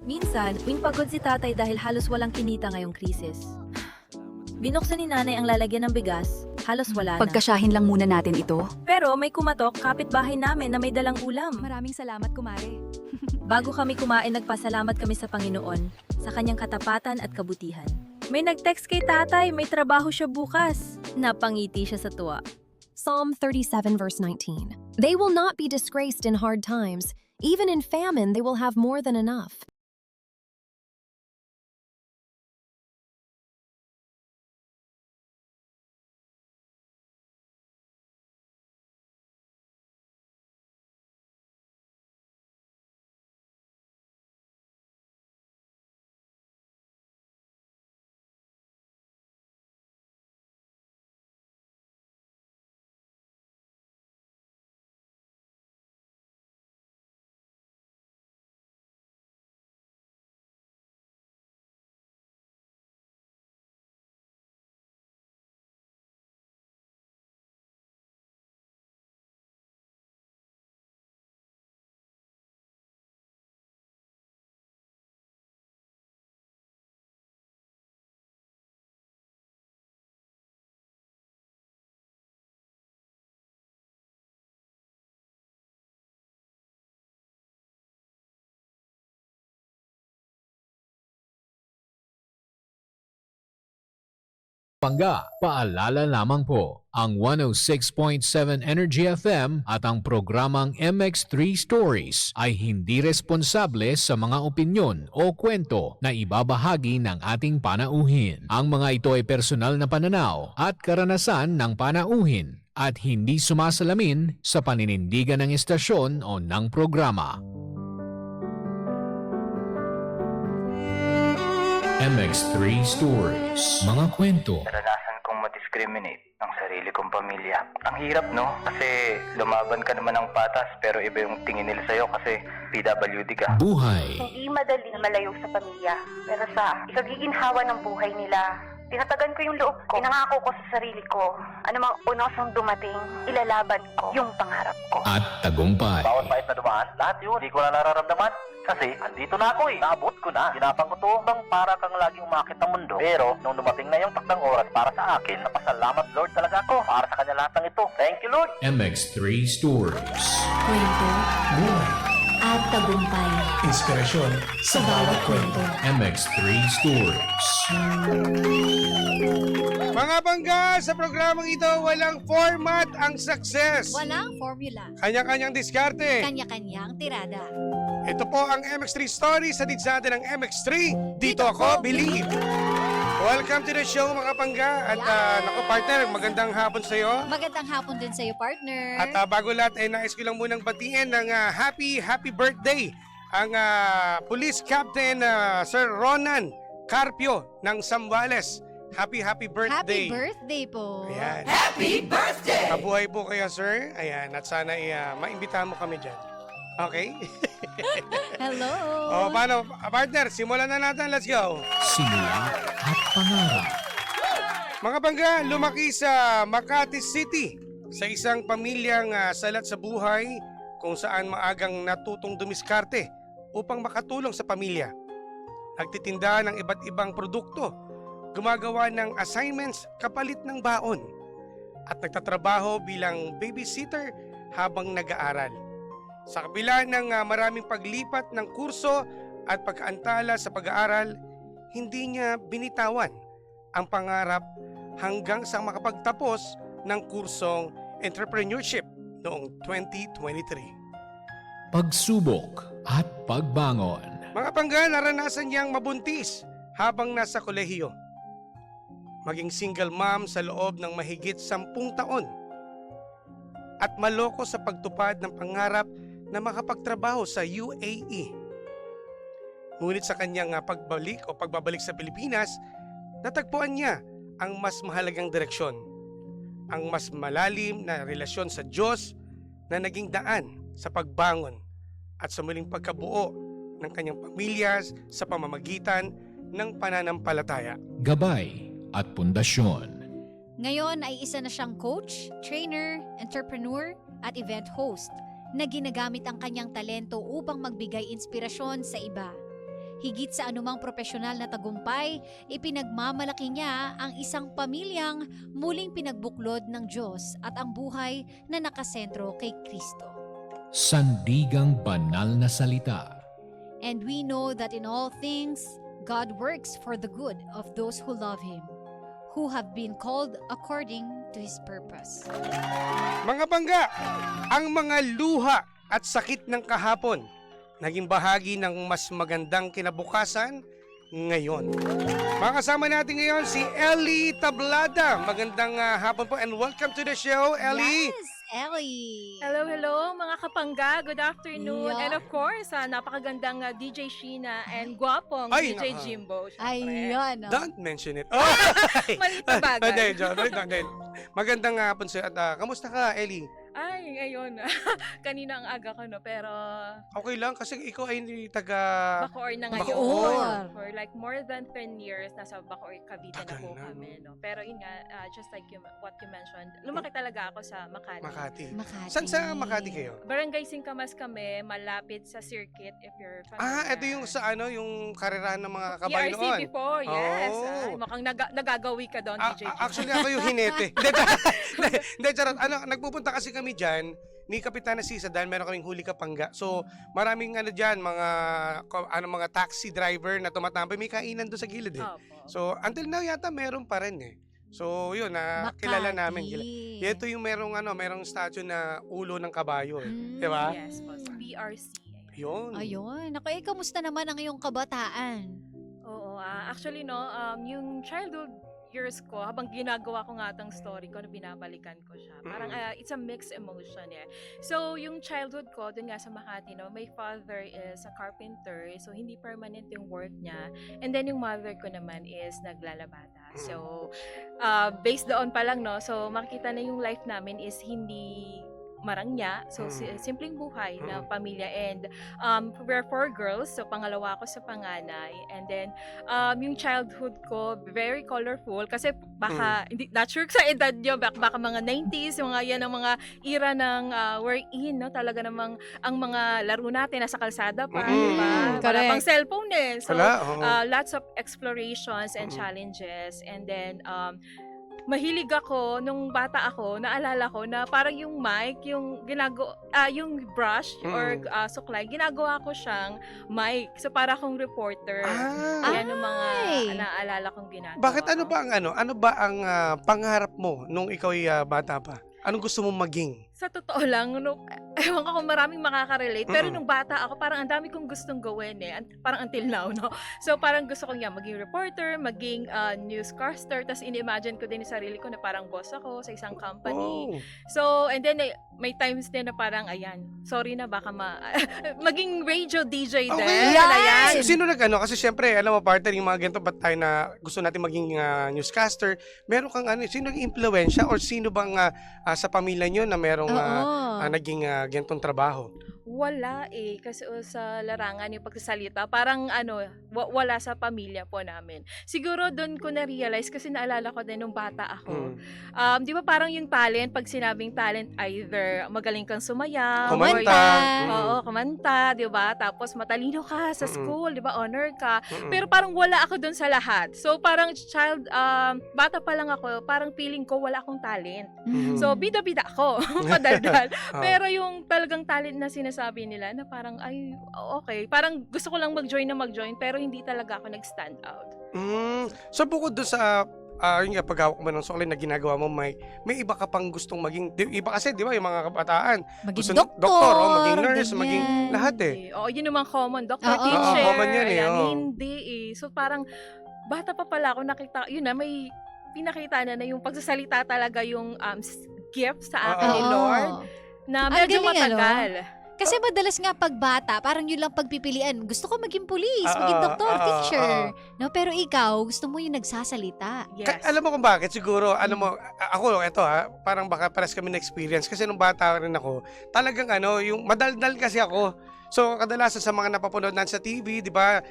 Minsan, tuwing pagod si tatay dahil halos walang kinita ngayong krisis. Binuksan ni nanay ang lalagyan ng bigas, halos wala na. Pagkasyahin lang muna natin ito. Pero may kumatok, kapitbahay namin na may dalang ulam. Maraming salamat, kumare. Bago kami kumain, nagpasalamat kami sa Panginoon sa kanyang katapatan at kabutihan. May nag-text kay tatay, may trabaho siya bukas. Napangiti siya sa tuwa. Psalm 37 verse 19. They will not be disgraced in hard times. Even in famine, they will have more than enough. Pangga, paalala lamang po, ang 106.7 Energy FM at ang programang MX3 Stories ay hindi responsable sa mga opinyon o kwento na ibabahagi ng ating panauhin. Ang mga ito ay personal na pananaw at karanasan ng panauhin at hindi sumasalamin sa paninindigan ng istasyon o ng programa. MX3 Stories. Mga kwento. Naranasan kong ma-discriminate ang sarili kong pamilya. Ang hirap, no? Kasi lumaban ka naman ng patas pero iba yung tingin nila sa'yo kasi PWD ka. Buhay. Hindi madali na malayo sa pamilya. Pero sa ikagiginhawa ng buhay nila, tinatagan ko yung loob ko. Pinangako ko sa sarili ko, anumang unosong dumating, ilalaban ko yung pangarap ko. At tagumpay. Bawat pahit na dumaan, lahat yun, hindi ko na nararamdaman. Kasi, andito na ako eh. Naabot ko na. Ginapang ko to bang para kang laging umakit ng mundo. Pero, nung dumating na yung takdang oras para sa akin, napasalamat Lord talaga ako para sa kanya lahat ng ito. Thank you, Lord! MX3 Stories. Kwento at tagumpay Inspirasyon sa bawat kwento. MX3 Stories. Mga bangga, sa programang ito, walang format ang success. Walang formula, Kanya-kanyang diskarte. kanya-kanyang tirada. Ito po ang MX3 Stories sa natin ng MX3. Dito ako, believe. Welcome to the show mga bangga. At naku partner, magandang hapon sa iyo. Magandang hapon din sa'yo, partner. At bago lahat, nais ko lang munang batiin ng happy birthday ang Police Captain Sir Ronan Carpio ng Zambales. Happy birthday. Happy birthday po. Ayan. Happy birthday! Kabuhay po kayo, sir. Ayan, at sana maimbitahan mo kami dyan. Okay? Hello. Paano? Partner, simulan na natin. Let's go. Simula at pangarap. Mga bangga, lumaki sa Makati City sa isang pamilyang salat sa buhay kung saan maagang natutong dumiskarte upang makatulong sa pamilya. Nagtitinda ng iba't ibang produkto, gumagawa ng assignments kapalit ng baon, at nagtatrabaho bilang babysitter habang nag-aaral. Sa kabila ng maraming paglipat ng kurso at pagkaantala sa pag-aaral, hindi niya binitawan ang pangarap hanggang sa makapagtapos ng kursong entrepreneurship noong 2023. Pagsubok at pagbangon. Mga bangga, naranasan niyang mabuntis habang nasa kolehiyo. Maging single mom sa loob ng mahigit 10 taon. At maloko sa pagtupad ng pangarap na makapagtrabaho sa UAE. Ngunit sa kanyang pagbabalik sa Pilipinas, natagpuan niya ang mas mahalagang direksyon, ang mas malalim na relasyon sa Diyos na naging daan sa pagbangon at sa muling pagkabuo ng kanyang pamilya sa pamamagitan ng pananampalataya. Gabay at pundasyon. Ngayon ay isa na siyang coach, trainer, entrepreneur at event host na ginagamit ang kanyang talento upang magbigay inspirasyon sa iba. Higit sa anumang profesional na tagumpay, ipinagmamalaki niya ang isang pamilyang muling pinagbuklod ng Diyos at ang buhay na nakasentro kay Kristo. Sandigang banal na salita. And we know that in all things, God works for the good of those who love Him, who have been called according to His purpose. Mga bangga, ang mga luha at sakit ng kahapon naging bahagi ng mas magandang kinabukasan ngayon. Makasama natin ngayon si Ellie Tablada. Magandang hapon po and welcome to the show, Ellie. Yes, Ellie! Hello, hello mga kapangga. Good afternoon. Yeah. And of course, napakagandang DJ Sheena and gwapong Ay, DJ naka. Jimbo. syempre. Ayun, oh. Don't mention it. Maliit na bagay. Hindi, joke. Hindi. Magandang hapon sir. At kamusta ka, Ellie? Ay, ngayon. Kanina ang aga ko, no? Pero Okay lang kasi ikaw ay taga... Bacoor na ngayon. Bacoor. For like more than 10 years, nasa Bacoor, Cavite na Tagal po na, kami. No? Pero yun nga, just like what you mentioned, lumaki talaga ako sa Makati. Makati. Makati. Saan sa Makati kayo? Barangay Singkamas kami, malapit sa circuit if you're familiar. Ito yung sa yung karerahan ng mga kabayo PRC noon. before, yes. Oh. Ay, mukhang nagagawi ka doon, DJ Jimbo. Actually, ako yung hinete. Hindi, charot. Nagpupunta kasi kami dyan ni Kapitana Sisa dahil meron kaming huli kapangga. So, maraming dyan, mga taxi driver na tumatambay. May kainan doon sa gilid eh. Opo. So, until now yata meron pa rin eh. So, yun, kilala namin. Ito yung merong statue na ulo ng kabayo eh. Di ba? Yes, po. Sa PRC. Ayan. Yun. Ayun. Ako, kamusta naman ang iyong kabataan? Oo, actually no, yung childhood years ko, habang ginagawa ko nga tong story ko, binabalikan ko siya. Parang it's a mixed emotion eh. So, yung childhood ko, dun nga sa Makati, no, my father is a carpenter, so hindi permanent yung work niya. And then yung mother ko naman is naglalabada. So, based doon pa lang, no, so makikita na yung life namin is hindi marangya. So, simpleng buhay na pamilya. And we're 4 girls. So, pangalawa ako sa panganay. And then, yung childhood ko, very colorful. Kasi baka, hindi, not sure sa edad nyo, baka mga 90s, yung mga yan ang mga era ng we're in, no? Talaga namang, ang mga laro natin nasa kalsada pa, di ba? Wala Correct. pang cellphone eh. So, Wala, oo. lots of explorations and challenges. And then, mahilig ako nung bata ako, naalala ko na parang yung mic, yung yung brush or suklay, ginagawa ko siyang mic. So para akong reporter. Yan ang mga naalala kong ginagawa. Bakit ko. ano ba ang pangarap mo nung ikaw ay bata pa? Anong gusto mong maging? Sa totoo lang, ewan ko kung maraming makaka-relate, pero nung bata ako, parang ang dami kong gustong gawin eh. Parang until now, no? So parang gusto kong maging reporter, maging newscaster, tapos in-imagine ko din yung sarili ko na parang boss ako sa isang company. Oh. So, and then may times din na parang, ayan, sorry na, baka maging radio DJ din. Okay. Ayan. Sino Kasi syempre, alam mo, partner, yung mga ganito ba't tayo na gusto natin maging newscaster, meron kang sino nag-impluensya or sino bang sa pamilya nyo na merong naging ganitong trabaho? Wala eh. Kasi sa larangan yung pagsasalita, parang wala sa pamilya po namin. Siguro doon ko na-realize kasi naalala ko din nung bata ako. Di ba parang yung talent, pag sinabing talent, either magaling kang sumayaw, Kumanta. Oo, kumanta, di ba? Tapos matalino ka sa school, di ba? Honor ka. Pero parang wala ako doon sa lahat. So parang bata pa lang ako, parang feeling ko wala akong talent. So bida-bida ako, padaldal. Pero yung talagang talent na sinasabi nila na parang, ay, okay. Parang gusto ko lang mag-join, pero hindi talaga ako nag-stand out. So bukod doon sa yung paghawak mo ng sukli na ginagawa mo, may iba ka pang gustong maging, iba kasi, di ba, yung mga kabataan, Maging gusto doktor, maging nurse, ganyan. maging lahat eh. Oo, yun naman common. Doctor, Oo. teacher. Oo, common yan eh, Ayan, oo. hindi eh. So parang, bata pa pala ako nakita, yun na, may pinakita na yung pagsasalita talaga yung gift sa akin ni Oo. Lord na Ang medyo galing, matagal. Kasi madalas nga pag bata, parang yun lang pagpipilian. Gusto ko maging police, maging doktor, teacher. No, pero ikaw, gusto mo yung nagsasalita. Yes. Alam mo kung bakit? Siguro, alam mo, ako, eto parang baka pares kami na experience. Kasi nung bata rin ako, talagang yung madaldal kasi ako. So, kadalasan sa mga napapanood natin sa TV, di ba?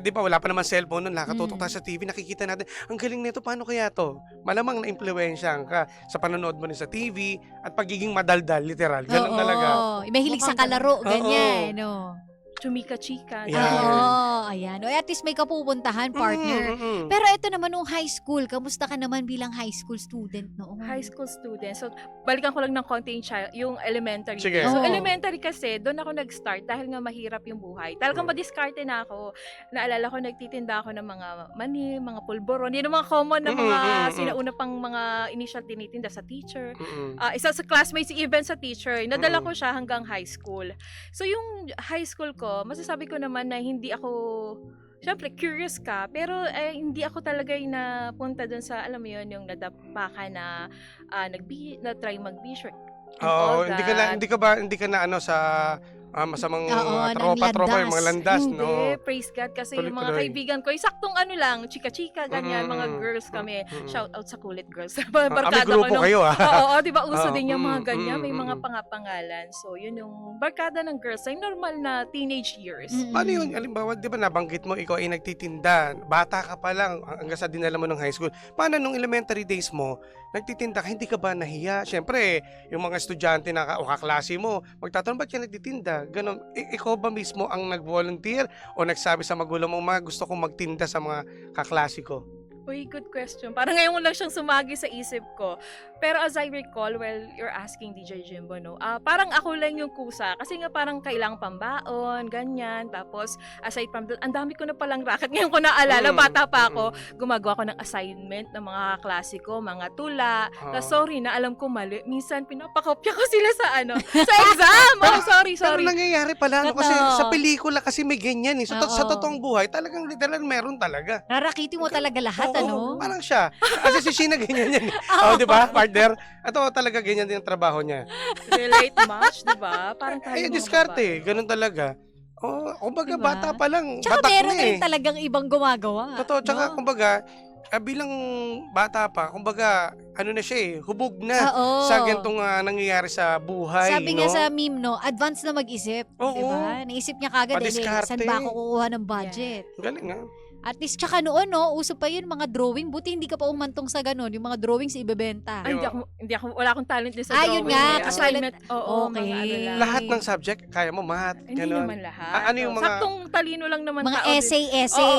Di ba, wala pa naman cellphone nun. Nakatutok tayo sa TV, nakikita natin, ang galing nito, paano kaya to? Malamang na-impluensyahan ka sa panonood mo rin sa TV at pagiging madaldal, literal. Ganun talaga. May hilig sa kalaro, ganyan. No? Chumika-chika. Yeah. Oo. ayan. O, at least may kapupuntahan, partner. Mm. Pero ito naman nung high school, kamusta ka naman bilang high school student noon? High school student. So, balikan ko lang ng konti yung elementary. Sige. So, Oo. elementary kasi, doon ako nag-start dahil nga mahirap yung buhay. Talagang madiskarte na ako. Naalala ko, nagtitinda ako ng mga mani, mga pulboron. Yun yung mga common na mga sinauna pang mga initial tinitinda sa teacher. Isa sa classmates, even sa teacher. Nadala ko siya hanggang high school. So, yung high school ko, masasabi ko naman na hindi ako, syempre, curious ka, pero hindi ako talaga yung napunta dun sa, alam mo yun, yung nadapa ka na, na-try mag-b-shirt. Oo, hindi ka na ano sa masamang Oo, tropa yung mga landas, Hindi, no? praise God. Kasi yung mga Tuloy-tuloy. kaibigan ko, saktong ano lang, chika-chika, ganyan, mga girls kami. Shout out sa kulit girls. Barkada May grupo ko nung- kayo, Oo, di ba? Uso Oo, din yung mga ganyan. May mm. mga pangapangalan. So, yun yung barkada ng girls. Ay, normal na teenage years. Paano yun? Halimbawa, di ba nabanggit mo, ikaw ay nagtitinda, bata ka pa lang, hanggang sa dinala mo ng high school. Paano nung elementary days mo, nagtitinda ka, hindi ka ba nahiya? Siyempre, yung mga estudyante o kaklase mo, magtatanong, ba't ka nagtitinda? Ganon. Ikaw ba mismo ang nag-volunteer o nagsabi sa magulang mo, gusto kong magtinda sa mga kaklase ko? Uy, good question. Parang ngayon lang siyang sumagi sa isip ko. Pero as I recall, well, you're asking DJ Jimbo, no? Parang ako lang yung kusa. Kasi nga parang kailangang pambaon, ganyan. Tapos, aside from that, ang dami ko na palang racket. Ngayon ko naalala, bata pa ako, gumagawa ko ng assignment ng mga klase ko, mga tula. Tapos, sorry na, alam ko mali. Minsan, pinapakopya ko sila sa sa exam. Oh, sorry. Pero nangyayari pala, no? Kasi Totoo. sa pelikula kasi may ganyan. Eh. Sa Oo. totoong buhay, talagang literal meron talaga. Rarakiti mo talaga lahat, ano? Parang siya. Kasi si Sheena ganyan yan. Oh, di ba, partner? Ito talaga ganyan din ang trabaho niya. Relate much, di ba? Parang tayo Ay, mga diskarte. Ganun talaga. Oh, kumbaga, Diba? bata pa lang. Tsaka Batak meron na rin talagang ibang gumagawa. Totoo. Tsaka, no? kumbaga, bilang bata pa, kumbaga, ano na siya hubog na Oo. sa ganitong nangyayari sa buhay, Sabi no? nga sa meme, no, advance na mag-isip. Oo. Diba? Naisip niya kagad, Padiskarte. saan ba ako kukuha ng budget? Galing, ha? At least, tsaka noon, no, uso pa yun, mga drawing. Buti hindi ka pa umantong sa ganun, yung mga drawings ibebenta. Ay, wala akong talent din sa Yun drawing. nga, Eh. kasi Assignment, oo, Okay. mga ano lang. Lahat ng subject, kaya mo, math, Hindi ganun. naman lahat. Ano yung mga- Saktong talino lang naman Mga tao din. essay.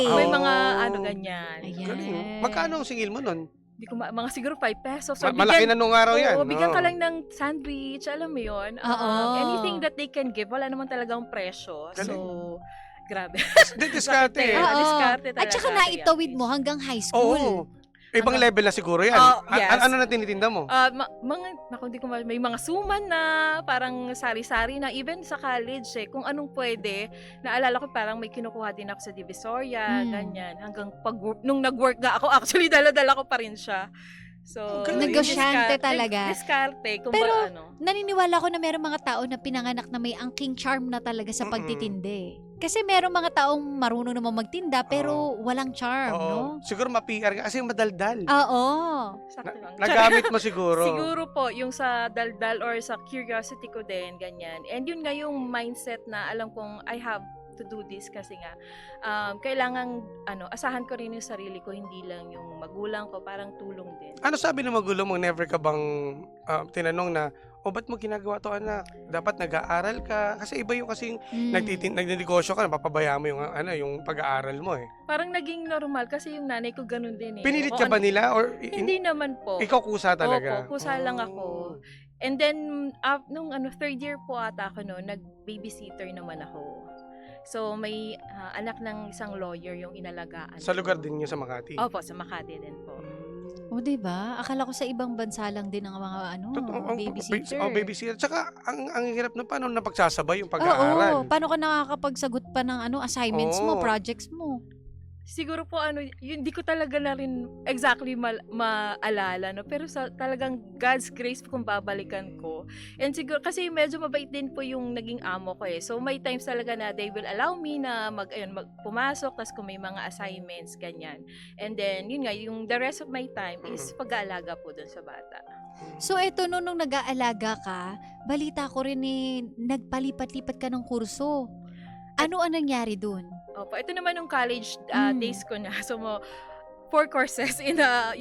Oo, may Oo. mga ano ganyan. Ayan. Galing. Magkano ang singil mo nun? Hindi ko mga siguro 5 pesos. Malaki na nung araw yan. Oo, bigyan ka Oo. lang ng sandwich, alam mo yun. Oo. Anything that they can give, wala naman talagang presyo. Galing. So, grabe. Diskarte. Oo. Diskarte talaga. At saka Kaya, naitawid mo hanggang high school. Oo. Ibang Ano? level na siguro yan. Oh, yes. Ano na tinitinda mo? May mga suman na, parang sari-sari na, even sa college kung anong pwede. Naalala ko parang may kinukuha din ako sa Divisoria, ganyan. Hanggang nung nag-work nga ako, actually dala-dala ko pa rin siya. So, Galing. Negosyante talaga. Diskarte. Kung Pero, ano. Naniniwala ko na merong mga tao na pinanganak na may angking charm na talaga sa pagtitinde. Kasi merong mga taong marunong naman magtinda pero walang charm, Oo. no? Siguro ma-PR ka kasi madaldal. Oo. Sakto lang. Nagamit mo siguro. Siguro po, yung sa daldal or sa curiosity ko din, ganyan. And yun nga yung mindset na alam kong I have to do this kasi nga kailangan asahan ko rin yung sarili ko, hindi lang yung magulang ko, parang tulong din. Ano sabi ng magulang mo? Never ka bang tinanong na, ba't mo ginagawa to, anak? Dapat nag-aaral ka. Kasi iba yung kasing nagninegosyo ka, napapabayaan mo yung, yung pag-aaral mo eh. Parang naging normal kasi yung nanay ko ganun din eh. Pinilit Oo, ka ba nila? Or Hindi naman po. ikaw kusa talaga? Opo, kusa lang ako. And then, nung third year po ata ako nag-babysitter naman ako. So, may anak ng isang lawyer yung inalagaan. Sa lugar din niyo sa Makati? Opo, sa Makati din po. O, diba? Akala ko sa ibang bansa lang din ang mga babysitter. Babysitter. Tsaka, ang hirap na paano napagsasabay yung Oo. pag-aaral? Paano ka nakakapagsagot pa ng assignments mo, Oo. projects mo? Siguro po hindi ko talaga na rin exactly maalala, no? Pero talagang God's grace kung babalikan ko. And siguro, kasi medyo mabait din po yung naging amo ko eh. So may times talaga na they will allow me na pumasok, tas kung may mga assignments, ganyan. And then, yun nga, yung the rest of my time is pag-aalaga po dun sa bata. So, eto, nung nag-aalaga ka, balita ko rin nagpalipat-lipat ka ng kurso. Ano ang nangyari dun? Opo, ito naman yung college days ko na. So, 4 courses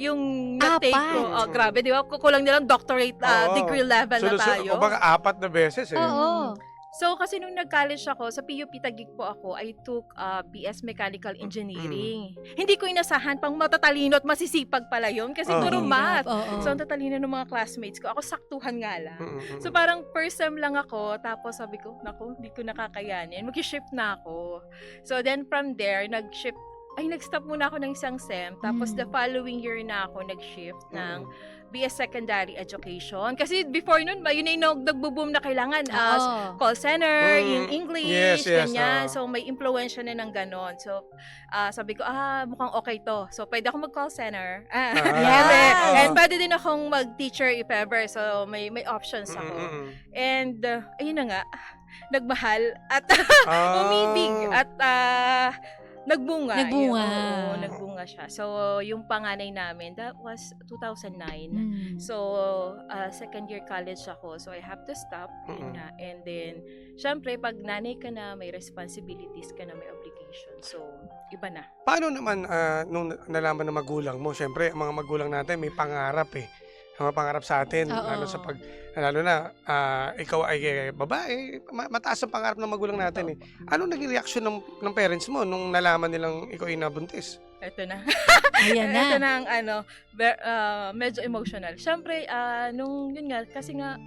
yung na-take ko. Apat. Oh, grabe, di ba? Kukulang nilang doctorate Oo. degree level na tayo. O baka 4 na beses eh. Oo. So, kasi nung nag-college ako, sa PUP Taguig po ako, I took BS Mechanical Engineering. Hindi ko inasahan pang matatalino at masisipag pala yun kasi Oo. puro math. Oo. So, ang tatalino ng mga classmates ko. Ako, saktuhan nga lang. Mm-mm. So, parang first sem lang ako. Tapos sabi ko, naku, hindi ko nakakayanin. Mag-shift na ako. So, then from there, nag-stop muna ako ng isang sem. Tapos, the following year na ako nag-shift ng BS Secondary Education. Kasi before nun, yun yung nagbo-boom na kailangan call center, yung English, Yes, ganyan. So, may impluensya na ng ganon. So, sabi ko, mukhang okay to. So, pwede ako mag-call center. Yes. And pwede din akong mag-teacher if ever. So, may options ako. Mm-mm. And, ayun na nga, nagmahal at Ah. umibig at nagbunga. Nagbunga. Oo, nagbunga siya. So, yung panganay namin, that was 2009. So, second year college ako. So, I have to stop. Yun nga. And then, syempre, pag nanay ka na, may responsibilities ka na, may obligation. So, iba na. Paano naman nung nalaman ng magulang mo? Siyempre, ang mga magulang natin may pangarap eh. Mga pangarap sa atin, Oo. lalo na ikaw ay babae, mataas ang pangarap ng magulang natin eh. Ano naging reaction ng parents mo nung nalaman nilang ikaw ay nabuntis? Ito na. Ayan na. Ito na ang medyo emotional. Syempre, yun nga, kasi nga,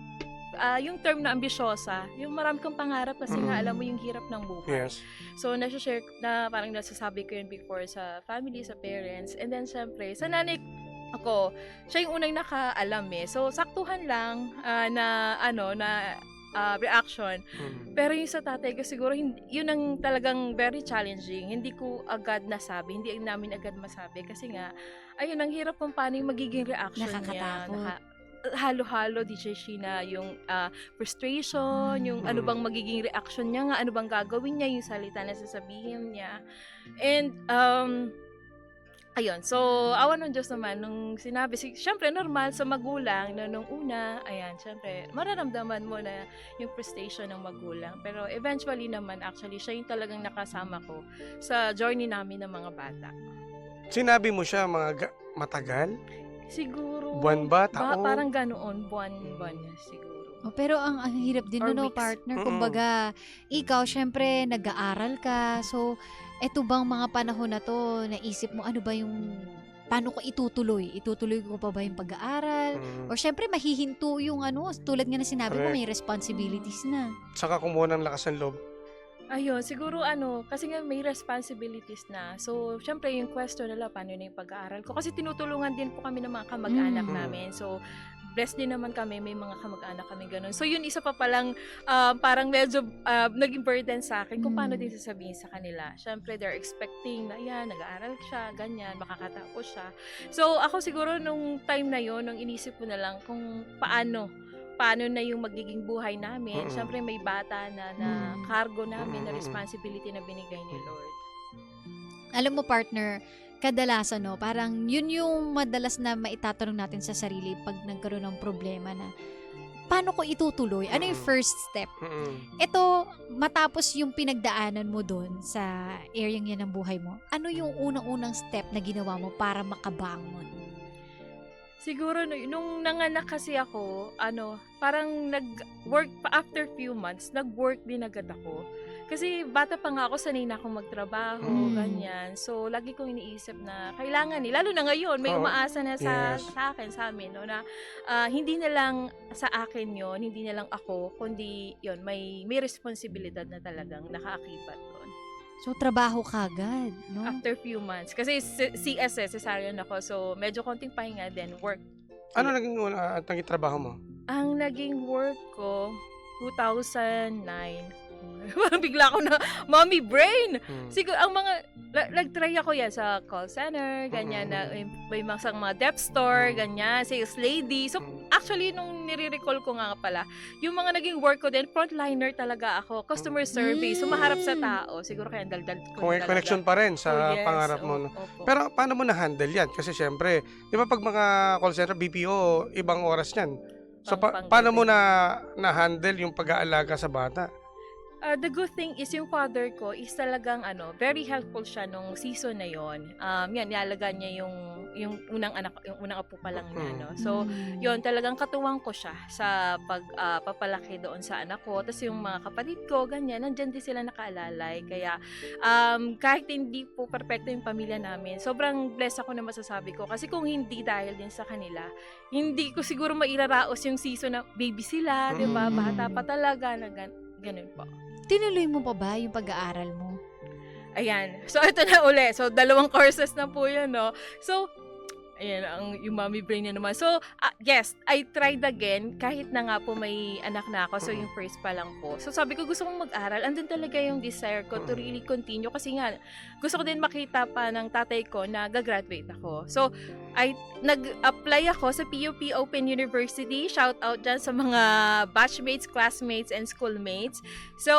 yung term na ambisyosa, yung marami kang pangarap kasi nga alam mo yung hirap ng buhay. Yes. So, nasa-share na parang nasasabi ko yun before sa family, sa parents. And then, syempre, sa nanay ako, siya yung unang nakaalam eh. So, saktuhan lang na reaction. Pero yung sa tatay ko siguro, yun ang talagang very challenging. Hindi ko agad nasabi, hindi namin agad masabi. Kasi nga, ayun, ang hirap kung paano yung magiging reaction niya. Nakakatakot. Halo-halo, DJ Sheena, yung frustration, yung ano bang magiging reaction niya nga, ano bang gagawin niya, yung salita na sasabihin niya. And, ayun, so, awa ng Diyos naman, nung sinabi, syempre, normal sa magulang, na nung una, ayan, syempre, mararamdaman mo na yung frustration ng magulang. Pero eventually naman, actually, siya yung talagang nakasama ko sa journey namin ng mga bata. Sinabi mo siya matagal? Siguro, Buwan ba? Taon? parang ganoon, buwan siguro. Pero ang hirap din Or no, weeks. partner. Kumbaga, ikaw, syempre, nag-aaral ka. So, eto bang mga panahon na to, naisip mo, ano ba yung, paano ko itutuloy? Itutuloy ko pa ba yung pag-aaral? Or syempre, mahihinto yung tulad nga na sinabi mo, Correct. may responsibilities na. Saka kumuha ng lakas ng loob. Ayun, siguro kasi nga may responsibilities na. So, syempre yung question nila, paano na yung pag-aaral ko? Kasi tinutulungan din po kami ng mga kamag-anak namin. So, blessed din naman kami, may mga kamag-anak kami ganun. So, yun isa pa palang parang medyo naging burden sa akin kung paano din sasabihin sa kanila. Syempre, they're expecting na, yan, nag-aaral siya, ganyan, makakatapos siya. So, ako siguro nung time na yun, nung inisip ko na lang kung paano na yung magiging buhay namin. Syempre, may bata na cargo namin, na responsibility na binigay ni Lord. Alam mo, partner, kadalasan, parang yun yung madalas na maitatanong natin sa sarili pag nagkaroon ng problema na, paano ko itutuloy? Ano yung first step? Ito, matapos yung pinagdaanan mo doon sa area yan ng buhay mo, ano yung unang-unang step na ginawa mo para makabangon? Siguro, nung nanganak kasi ako, parang nag-work, after few months, nag-work din agad ako. Kasi bata pa nga ako, sanay na akong magtrabaho, ganyan. So, lagi kong iniisip na kailangan lalo na ngayon, may umaasa na sa akin, sa amin, na hindi na lang sa akin yon, hindi na lang ako, kundi yon, may responsibilidad na talagang nakaakibat doon. So, trabaho kagad, no? After few months. Kasi CS, cesarean ako, so medyo konting pahinga din, work. Ano naging trabaho mo? Ang naging work ko, 2009. Parang bigla ako na, mommy brain! Siguro, ang mga, nag-try ako yan sa call center, ganyan, na may mga dep store, ganyan, sales lady. So, actually, nung nire-recall ko nga pala, yung mga naging work ko din, frontliner talaga ako, customer service, sumaharap sa tao. Siguro kaya daldal ko Kung may talaga. connection pa rin sa Oh, yes, pangarap mo. No? opo. Pero paano mo na-handle yan? Kasi syempre, di ba pag mga call center, BPO, ibang oras yan. So, paano mo na-handle yung pag-aalaga sa bata? The good thing is yung father ko is talagang very helpful siya nung season na yon. Yan nialagaan niya yung unang anak, yung unang apo pa lang niya, no. So, yon talagang katuwang ko siya sa papalaki doon sa anak ko. Tapos yung mga kapatid ko, ganyan, nandiyan din sila nakaalalay. Kaya kahit hindi po perfecto yung pamilya namin, sobrang blessed ako na masasabi ko. Kasi kung hindi dahil din sa kanila, hindi ko siguro mairaraos yung season na baby sila, di ba? Bata pa talaga na ganun po. Tinuloy mo pa ba yung pag-aaral mo? Ayan. So, ito na uli. So, 2 courses na po yun, no? So, ayan, yung mommy brain niya naman. So, yes, I tried again, kahit na nga po may anak na ako. So, yung first pa lang po. So, sabi ko, gusto kong mag-aral. Andun talaga yung desire ko to really continue. Kasi nga, gusto ko din makita pa ng tatay ko na gagraduate ako. So, nag-apply ako sa PUP Open University. Shout out dyan sa mga batchmates, classmates, and schoolmates. So,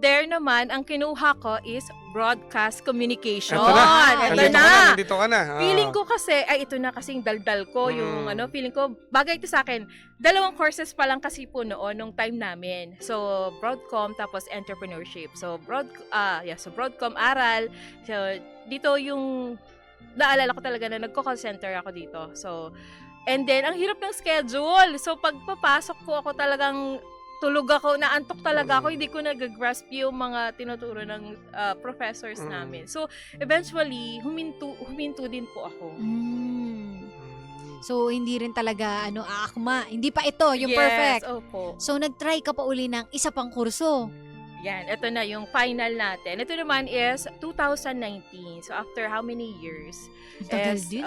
there naman, ang kinuha ko is broadcast communication. Ito na. Nandito ka na. Feeling ko kasi, ito na kasing daldal ko, yung feeling ko, bagay ito sa akin. 2 courses pa lang kasi po noon, nung time namin. So, Broadcom, tapos entrepreneurship. So, Broadcom, aral. So, dito yung naalala ko talaga na nagko-call center ako dito. So, and then, ang hirap ng schedule. So, pagpapasok po ako talagang tulog ako, naantok talaga ako, hindi ko nag-grasp yung mga tinuturo ng professors namin. So, eventually, huminto din po ako. So, hindi rin talaga, aakma. Hindi pa ito, yung Yes, perfect. opo. So, nag-try ka pa uli ng isa pang kurso. Yan, ito na yung final natin. Ito naman is 2019. So, after how many years? Tagal Yes, din,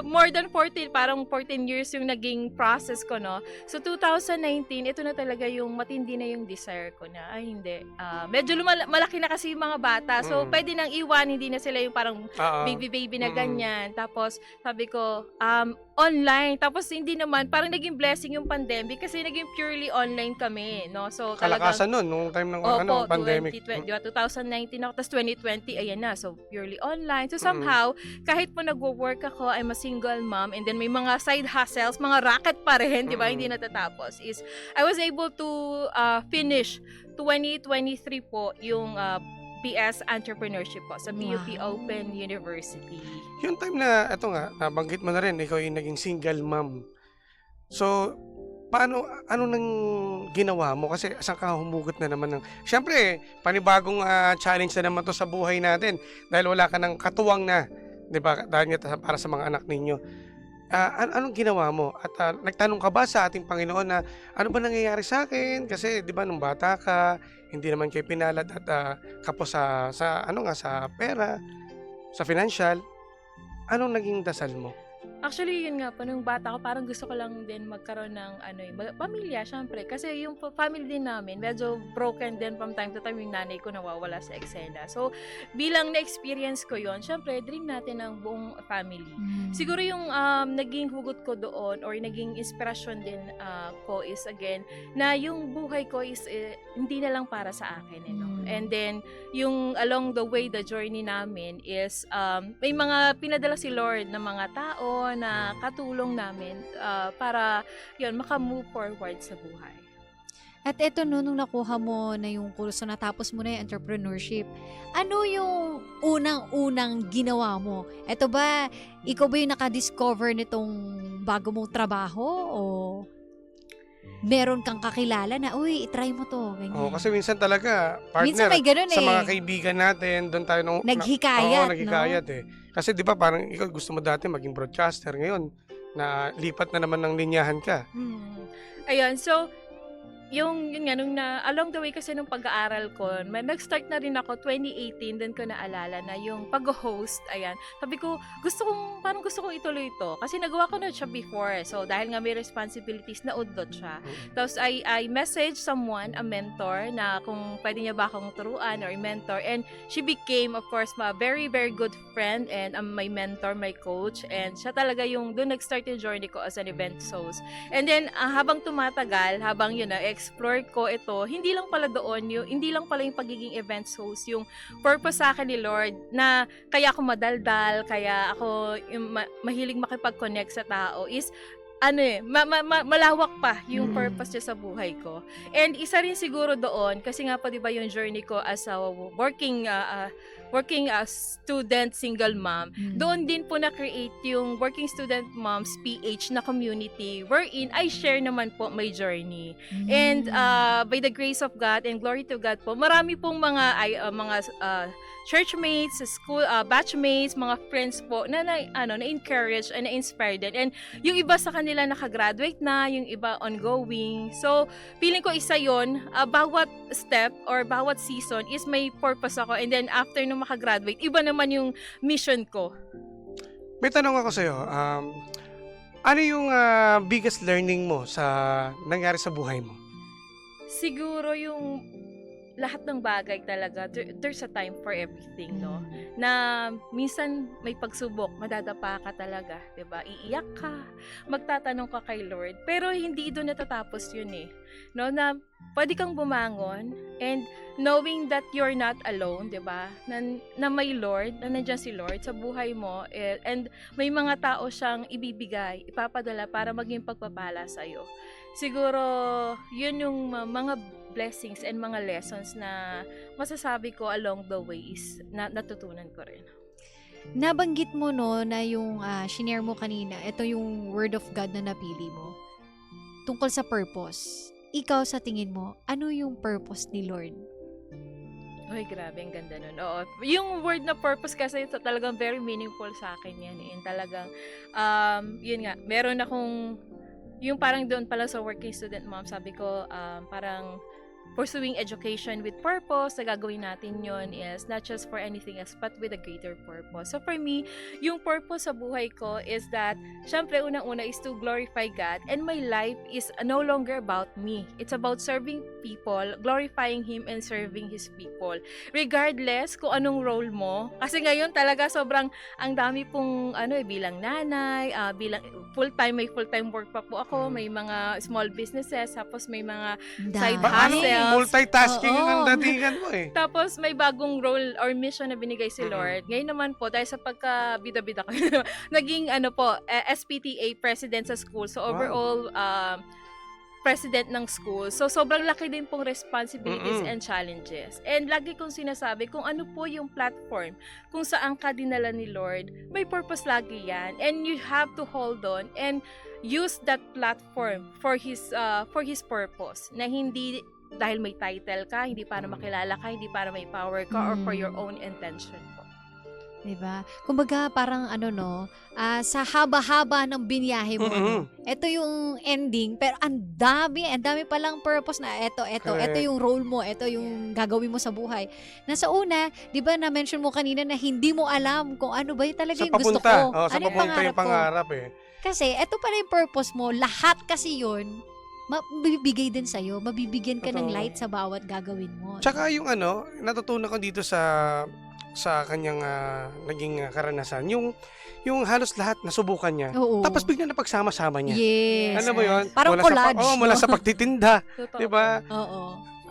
More than 14, parang 14 years yung naging process ko, no? So, 2019, ito na talaga yung matindi na yung desire ko na, hindi. Medyo malaki na kasi yung mga bata. So, pwede nang iwan, hindi na sila yung parang baby na ganyan. Tapos, sabi ko, online. Tapos, hindi naman, parang naging blessing yung pandemic kasi naging purely online kami, no? So, Kalakasan nun, nung time ng pandemic. 2019 ako, tapos 2020, ayan na. So, purely online. So, somehow, kahit po nagwo-work ako, I'm a single mom, and then may mga side hustles, mga racket pa rin, di ba, hindi natatapos, is I was able to finish 2023 po yung PS Entrepreneurship po sa PUP Open University. Yung time na, ito nga, nabanggit mo na rin, ikaw yung naging single mom. So, ano nang ginawa mo? Kasi saan ka humugot na naman ng... Siyempre, panibagong challenge na naman to sa buhay natin dahil wala ka ng katuwang na, di ba, dahil nga para sa mga anak ninyo. Anong ginawa mo? At nagtanong ka ba sa ating Panginoon na ano ba nangyayari sa akin? Kasi, di ba, nung bata ka, hindi naman kayo pinalad at kapos sa pera, sa financial. Anong naging dasal mo? Actually, yun nga po, nung bata ko, parang gusto ko lang din magkaroon ng pamilya, syempre. Kasi yung family din namin, medyo broken din from time to time, yung nanay ko nawawala sa eksena. So, bilang na-experience ko yon, syempre, dream natin ng buong family. Siguro yung naging hugot ko doon, or naging inspirasyon din ko is, again, na yung buhay ko is hindi na lang para sa akin. And then, yung along the way, the journey namin is, may mga pinadala si Lord na mga tao, na katulong namin para yun, maka-move forward sa buhay. At eto nung nakuha mo na yung kurso, natapos mo na yung entrepreneurship, ano yung unang-unang ginawa mo? Eto ba, ikaw ba yung nakadiscover nitong bago mong trabaho o meron kang kakilala na, uy, itry mo to, ganyan? Kasi minsan talaga, partner, Minsan may ganun sa mga kaibigan natin, doon tayo naghikayat, naghikayat eh. Kasi di ba parang ikaw gusto mo dati maging broadcaster, ngayon na lipat na naman ng linyahan ka. Ayun, so yun nga, along the way kasi nung pag-aaral ko, nag-start na rin ako 2018, doon ko naalala na yung pag-host, ayan. Sabi ko, gusto kong ituloy ito. Kasi nagawa ko na siya before. So, dahil nga may responsibilities, naudlot siya. Tapos, I messaged someone, a mentor, na kung pwede niya ba akong turuan or mentor. And she became, of course, a very, very good friend and my mentor, my coach. And siya talaga yung, doon nag-start yung journey ko as an event host. And then, habang tumatagal, habang yun explore ko ito, hindi lang pala yung pagiging events host, yung purpose sa akin ni Lord na kaya ako madaldal, kaya ako yung mahilig makipag-connect sa tao is malawak pa yung Mm. purpose niya sa buhay ko. And isa rin siguro doon, kasi nga po 'di ba yung journey ko as a working student, single mom, doon din po na-create yung Working Student Moms PH na community wherein I share naman po my journey. And by the grace of God and glory to God po, marami pong mga churchmates, school batchmates, mga friends po na na-encourage and na-inspire din. And yung iba sa kanila nakagraduate na, yung iba ongoing. So, feeling ko isa yon, bawat step or bawat season is may purpose ako. And then after nung makagraduate, iba naman yung mission ko. May tanong ako sa'yo. Ano yung biggest learning mo sa nangyari sa buhay mo? Siguro yung lahat ng bagay talaga, there's a time for everything, no? Na minsan may pagsubok, madadapa ka talaga, 'di ba? Iiyak ka, magtatanong ka kay Lord, pero hindi doon natatapos 'yun eh. No, na pwede kang bumangon and knowing that you're not alone, 'di ba? Na may Lord, na nandiyan si Lord sa buhay mo, and may mga tao siyang ibibigay, ipapadala para maging pagpapala sa iyo. Siguro 'yun yung mga blessings and mga lessons na masasabi ko along the way is natutunan ko rin. Nabanggit mo no na yung shinare mo kanina, ito yung word of God na napili mo. Tungkol sa purpose. Ikaw sa tingin mo, ano yung purpose ni Lord? Uy, grabe, ang ganda nun. Oo. Yung word na purpose kasi ito talagang very meaningful sa akin yan. And talagang, yun nga, meron akong, yung parang doon pala sa Working Student Mom, sabi ko, parang pursuing education with purpose, na gagawin natin yon is not just for anything else, but with a greater purpose. So for me, yung purpose sa buhay ko is that, syempre, unang-una is to glorify God, and my life is no longer about me. It's about serving people, glorifying Him, and serving His people. Regardless kung anong role mo, kasi ngayon talaga sobrang, ang dami pong, bilang nanay, bilang may full-time work pa po ako, may mga small businesses, tapos may mga side hustle. Multitasking Oo. ang datingan mo eh. Tapos may bagong role or mission na binigay si Lord. Ngayon naman po, dahil sa pagka-bida-bida ko, naging SPTA president sa school. So overall, president ng school. So sobrang laki din pong responsibilities and challenges. And lagi kong sinasabi kung ano po yung platform kung saan ka dinala ni Lord, may purpose lagi yan. And you have to hold on and use that platform for his purpose, na hindi dahil may title ka, hindi para makilala ka, hindi para may power ka, or for your own intention po. Diba? Kumbaga parang sa haba-haba ng binyahe mo. Ito yung ending, pero ang dami palang purpose na ito yung role mo, ito yung gagawin mo sa buhay. Nasa una, di ba na-mention mo kanina na hindi mo alam kung ano ba yung talaga yung gusto ko. Sa Ano papunta yung pangarap ko? eh. Kasi ito pala yung purpose mo, lahat kasi yun, mabibigay din sa'yo, mabibigyan ka ng Totoo. light sa bawat gagawin mo. Tsaka yung natutunan ko dito sa kanyang naging karanasan, yung halos lahat nasubukan niya. Oo. Tapos bigla na pagsama-sama niya. Yes. Alam mo yun? Parang collage. Mula sa pagtitinda, Totoo. 'di ba? Oo.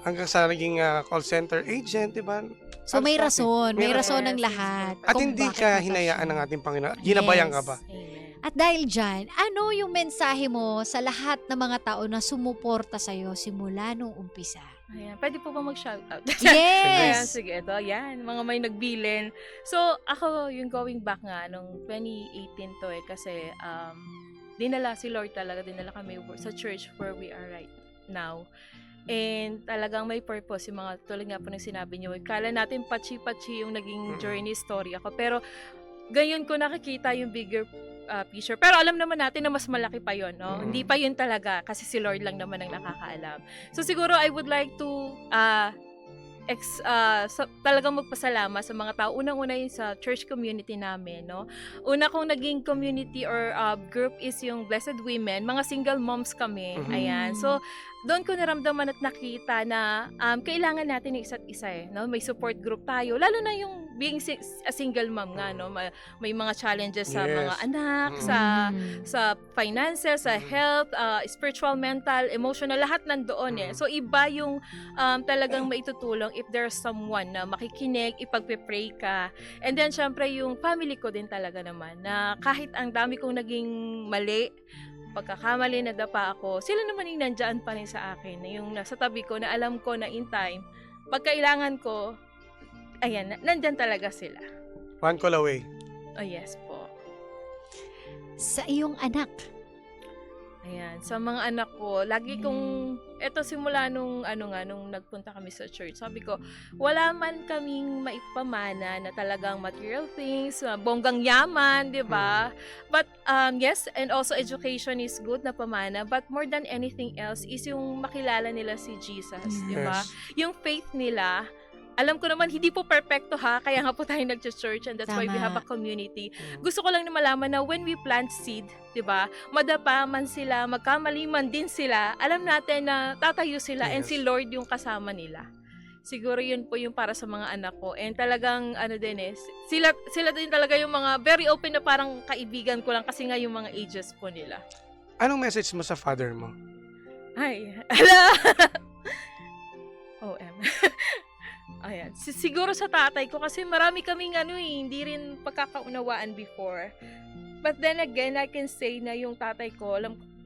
Hanggang sa naging call center agent, 'di ba? So may rason. May May rason rason. ng lahat. At kung hindi bakit ka nasa hinayaan siya. ng ating Panginoon. Ginabayan ka Yes. ba? Amen. At dahil dyan, ano yung mensahe mo sa lahat ng mga tao na sumuporta sa'yo simula nung umpisa? Ayan. Pwede po ba mag-shoutout? Ayan, Yes! sige, ito. Ayan, mga may nagbilin. So, ako, yung going back nga, nung 2018 to kasi dinala si Lord talaga, dinala kami sa church where we are right now. And talagang may purpose yung mga, tulad nga po ng sinabi niyo, kala natin patsi-patsi yung naging journey story ako. Pero, ganyan ko nakikita yung bigger picture. Pero alam naman natin na mas malaki pa yon, no? Hindi pa yun talaga kasi si Lord lang naman ang nakakaalam. So siguro I would like to talagang magpasalamat sa mga tao. Unang-una yun sa church community namin, no? Una kong naging community or group is yung Blessed Women. Mga single moms kami. Ayan. So, doon ko naramdaman at nakita na kailangan natin yung isa't isa eh, no? May support group tayo. Lalo na yung being a single mom nga, no? May mga challenges sa mga anak, sa finances, sa health, spiritual, mental, emotional, lahat nandoon eh. So, iba yung talagang maitutulong if there's someone na makikinig, ipagpe-pray ka. And then, syempre, yung family ko din talaga naman, na kahit ang dami kong naging mali, pagkakamali na dapa ako, sila naman yung nandyan pa rin sa akin, na yung nasa tabi ko, na alam ko na in time, pag kailangan ko, ayan, nandyan talaga sila. One call away. Oh yes po. Sa iyong anak. Ayan, sa mga anak ko, lagi kong, eto simula nung nung nagpunta kami sa church, sabi ko, wala man kaming maipamana na talagang material things, bonggang yaman, di ba? But yes, and also education is good na pamana, but more than anything else is yung makilala nila si Jesus, di ba? Yes. Yung faith nila, alam ko naman, hindi po perfecto ha, kaya nga po tayo nag-church and that's why we have a community. Gusto ko lang na malaman na when we plant seed, di ba, madapa man sila, magkamali man din sila, alam natin na tatayo sila and Yes. si Lord yung kasama nila. Siguro yun po yung para sa mga anak ko. And talagang, sila din talaga yung mga very open na parang kaibigan ko lang kasi nga yung mga ages po nila. Anong message mo sa father mo? Ay, ala! OM. Ayan. Siguro sa tatay ko kasi marami kaming hindi rin pagkakaunawaan before. But then again, I can say na yung tatay ko,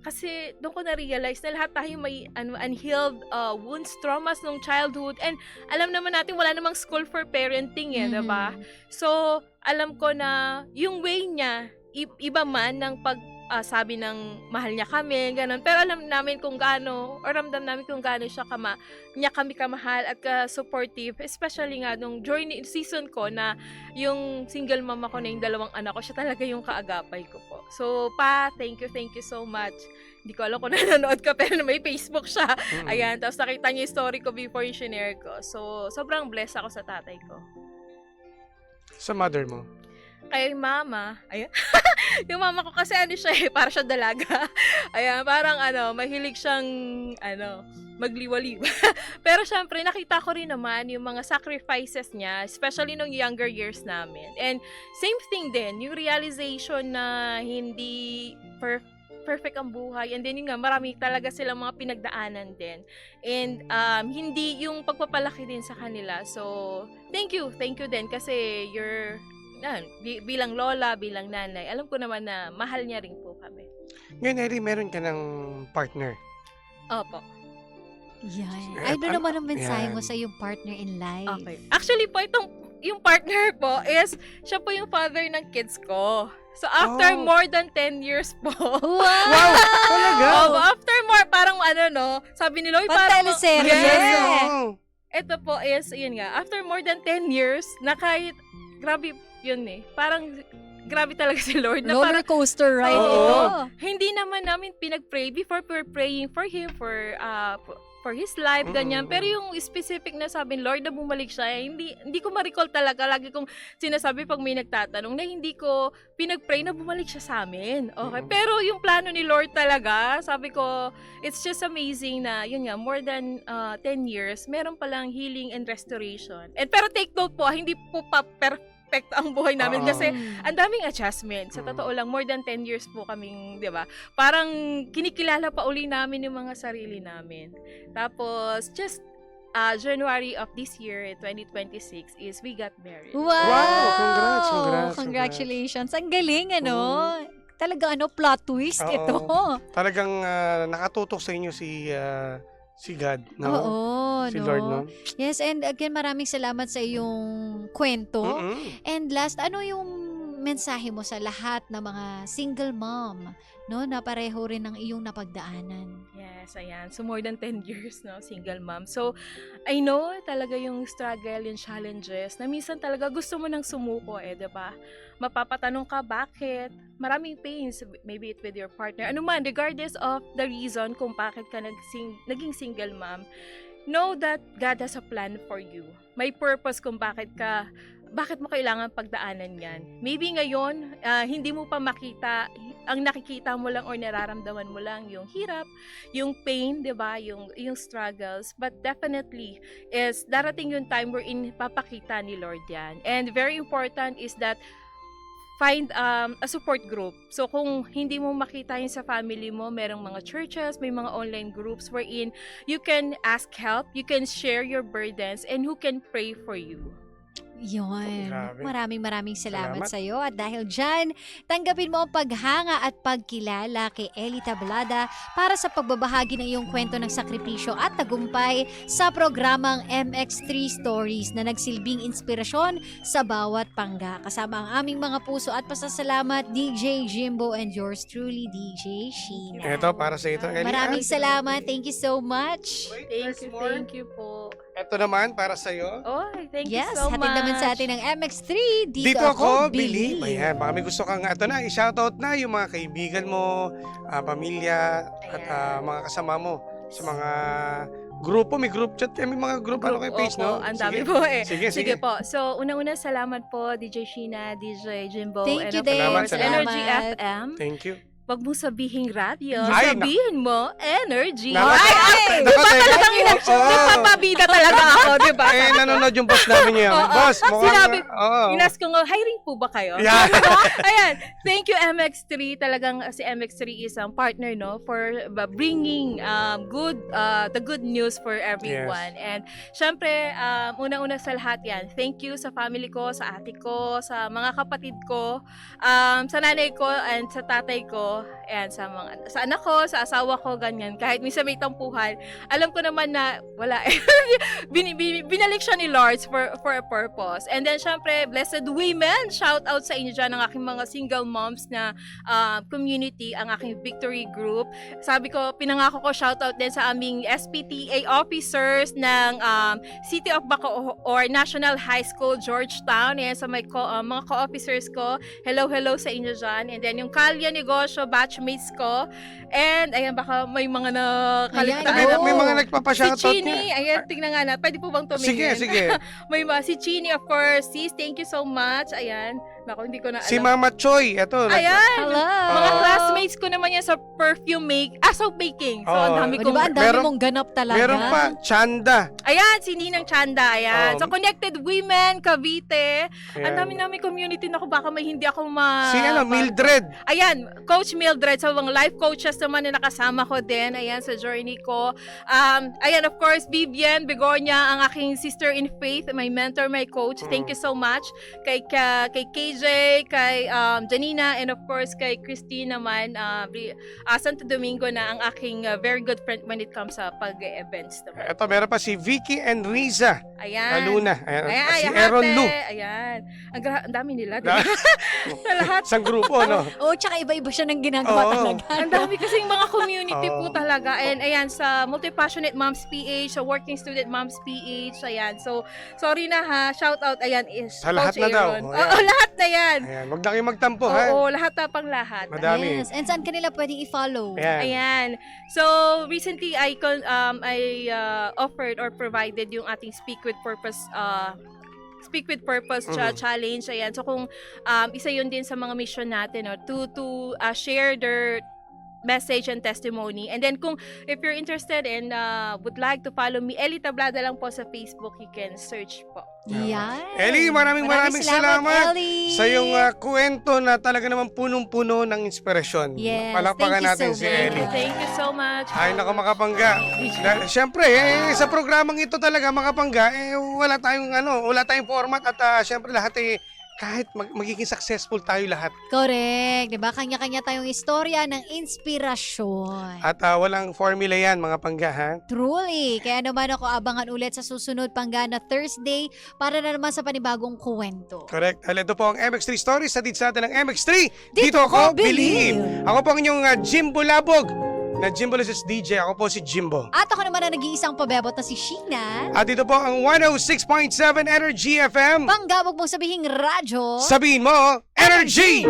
kasi doon ko na-realize na lahat tayo may unhealed wounds, traumas nung childhood. And alam naman natin, wala namang school for parenting diba? So, alam ko na yung way niya, iba man ng sabi ng mahal niya kami, ganun. Pero alam namin kung gaano, or ramdam namin kung gaano niya kami kamahal at ka-supportive. Especially nga nung journey season ko na yung single mama ko na yung 2 anak ko, siya talaga yung kaagapay ko po. So, thank you so much. Hindi ko alam kung nanonood ka, pero may Facebook siya. Ayan, tapos nakita niya yung story ko before yung shinare ko. So, sobrang blessed ako sa tatay ko. Sa mother mo? Kay mama, ayan. Yung mama ko kasi siya para siya dalaga. Ayan, parang mahilig siyang magliwaliw. Pero syempre, nakita ko rin naman yung mga sacrifices niya, especially nung younger years namin. And same thing din, yung realization na hindi perfect ang buhay. And then yun nga, marami talaga silang mga pinagdaanan din. And hindi yung pagpapalaki din sa kanila. So, thank you din kasi bilang lola, bilang nanay, alam ko naman na mahal niya rin po kami. Ngayon, Eri, meron ka ng partner. Opo. Yan. Ano naman ang mensahe mo Yan. sa iyong partner in life? Okay. Actually po, yung partner po is, siya po yung father ng kids ko. So, after more than 10 years po. Wow! Talaga? After more, parang sabi ni Loy, parang, Panteleserye. yes. Oo. Ito po is, yun nga, after more than 10 years, na kahit, grabe yun parang, grabe talaga si Lord. Na Roller parang, coaster ride Oo. ito. hindi naman namin pinag-pray before we're praying for him, for his life, ganyan. Pero yung specific na sabi, Lord, na bumalik siya, hindi ko ma-recall talaga. Lagi kong sinasabi pag may nagtatanong na hindi ko pinag-pray na bumalik siya sa amin. Okay? Pero yung plano ni Lord talaga, sabi ko, it's just amazing na, yun nga, more than 10 years, meron palang healing and restoration. Pero take note po, hindi po perfect ang buhay namin kasi ang daming adjustment. Sa totoo lang, more than 10 years po kaming, di ba? Parang kinikilala pa uli namin yung mga sarili namin. Tapos, just January of this year, 2026, is we got married. Wow! Congrats. Congratulations. Ang galing, Talaga, plot twist Oo. ito. Talagang nakatutok sa inyo si God, no? Oo, Si no? Lord, no? Yes, and again, maraming salamat sa iyong kwento. And last, ano yung mensahe mo sa lahat ng mga single mom, no, na pareho rin ng iyong napagdaanan? Yes, ayan. So, more than 10 years, no, single mom. So, I know talaga yung struggle and challenges na minsan talaga gusto mo nang sumuko, diba? Mapapatanong ka, bakit? Maraming pains, maybe it with your partner. Ano man, regardless of the reason kung bakit ka naging single mom, know that God has a plan for you. May purpose kung bakit mo kailangan pagdaanan yan. Maybe ngayon, hindi mo pa makita, ang nakikita mo lang or nararamdaman mo lang yung hirap, yung pain, di ba? Yung struggles. But definitely, is darating yung time wherein papakita ni Lord yan. And very important is that find a support group. So kung hindi mo makita yun sa family mo, merong mga churches, may mga online groups wherein you can ask help, you can share your burdens, and who can pray for you. Yun. Grabe. Maraming salamat Salamat. sa iyo. At dahil dyan, tanggapin mo ang paghanga at pagkilala kay Ellie Tablada para sa pagbabahagi ng iyong kwento ng sakripisyo at tagumpay sa programang MX3 Stories na nagsilbing inspirasyon sa bawat pangga. Kasama ang aming mga puso at pasasalamat, DJ Jimbo and yours truly, DJ Sheena. Ito, para sa ito, Ellie. Maraming salamat. Thank you so much. Thank you po. Ito naman, para sa iyo. Oh, thank you Yes, so much. hatid naman sa atin ng MX3. Dito ako, believe. Ayan, baka may gusto kang, ito na, i-shoutout na yung mga kaibigan mo, pamilya, at mga kasama mo sa mga grupo. May group chat, may mga group, ano kayo page, no? Opo, ang dami Sige. po eh. Sige. po. So, unang-una salamat po, DJ Sheena, DJ Jimbo, Thank and you of din. course, Salamat. Energy FM. Thank you. Wag mo sabihing radio, Ay, sabihin mo energy. Nako, Ay! nako, teka. Talagang Oo. nagpapabida talaga ako, di ba? Eh, nanonood yung boss namin ngayon. Oo. Boss, mukhang... Sinabi- Oo. Inas ko nga, hiring po ba kayo? Yeah. Ayan, thank you MX3. Talagang si MX3 is ang partner, no, for bringing the good news for everyone. And syempre, unang-una sa lahat yan, thank you sa family ko, sa ate ko, sa mga kapatid ko, sa nanay ko, and sa tatay ko, and sa anak ko, sa asawa ko, ganyan. Kahit minsan may tampuhan, alam ko naman na wala. Binalik siya ni Lord for a purpose. And then, syempre, blessed women, shout out sa inyo dyan, ang aking mga single moms na community, ang aking victory group. Sabi ko, pinangako ko shout out din sa aming SPTA officers ng City of Bacoor or National High School, Georgetown. Ayan, sa mga co-officers ko, hello sa inyo dyan. And then, yung Kalya Negosyo, batchmates ko. And, ayan, baka may mga nakalimutan. Ayan, May mga Si nagpapashoutout Chini, ayan, tingnan nga na. Pwede po bang tumingin? Sige. May si Chini, of course. Sis, thank you so much. Ayan. Naku, hindi ko na alam. Si Mama Choi, ito. Ayan! Hello! Mga Oo. classmates ko naman yan sa soap baking. So, ang Oo. dami O, kong... diba, ang dami Meron- mong ganap talaga. Meron pa, Chanda. Ayan, si Ninang Chanda. Ayan. Oo. So, Connected Women, Cavite. Ang Ayan. dami community na baka may hindi ako Si Mildred. Ayan, Coach Mildred, sa mga life coaches naman na nakasama ko din, ayan, sa journey ko. Ayan, of course, Vivian Begonia, ang aking sister in faith, my mentor, my coach. Thank you so much. Kay KJ, kay Janina, and of course, kay Christine naman, Santo Domingo na ang aking very good friend when it comes sa pag-events naman. Ito, meron pa si Vicky and Riza. Ayan. Luna. Ayan. Ayan, Si ayan, Aaron ate. Lu. Ayan. Ang dami nila. Na- Sa lahat. Isang grupo, no? Oo, tsaka iba-iba siya ng ginagawa Oo. talaga. Ang dami kasing mga community po Oo. talaga. And ayan, sa Multi-Passionate Moms PH, sa Working Student Moms PH, ayan. So, sorry na ha, shout out, ayan, is Sa lahat Coach na daw. Aaron. O, ayan. Oo, lahat na yan. Ayan, wag na kayo magtampo, ha? Oo, lahat na pang lahat. Madami. Yes. And saan kanila pwedeng i-follow? Ayan. Ayan. So, recently, I offered or provided yung ating Speak with Purpose challenge. Ayan. So, kung isa yun din sa mga mission natin, no, to share their message and testimony. And then if you're interested and would like to follow me, Ellie Tablada lang po sa Facebook, you can search po. Yan. Ellie, maraming salamat Ellie. sa iyong kwento na talaga naman punong-puno ng inspirasyon. Yes, Palakpakan thank you natin so si much. Ellie. Thank you so much. Ay, nako makapangga. Siyempre, sa programang ito talaga makapangga, wala tayong format at siyempre lahat kahit magiging successful tayo lahat. Correct. Diba? Kanya-kanya tayong istorya ng inspirasyon. At walang formula yan, mga pangga, ha? Truly. Kaya naman ako abangan ulit sa susunod Panggana Thursday para na naman sa panibagong kwento. Correct. Ito po ang MX3 Stories. Sa sa atin ng MX3. Dito ako believe. Ako po ang inyong Jimbo Labog na Jimbo Luces DJ. Ako po si Jimbo. At ako naman ang nag-iisang pabebot na si Sheena. At ito po ang 106.7 Energy FM. Panggabog mong sabihing radyo. Sabihin mo, Energy!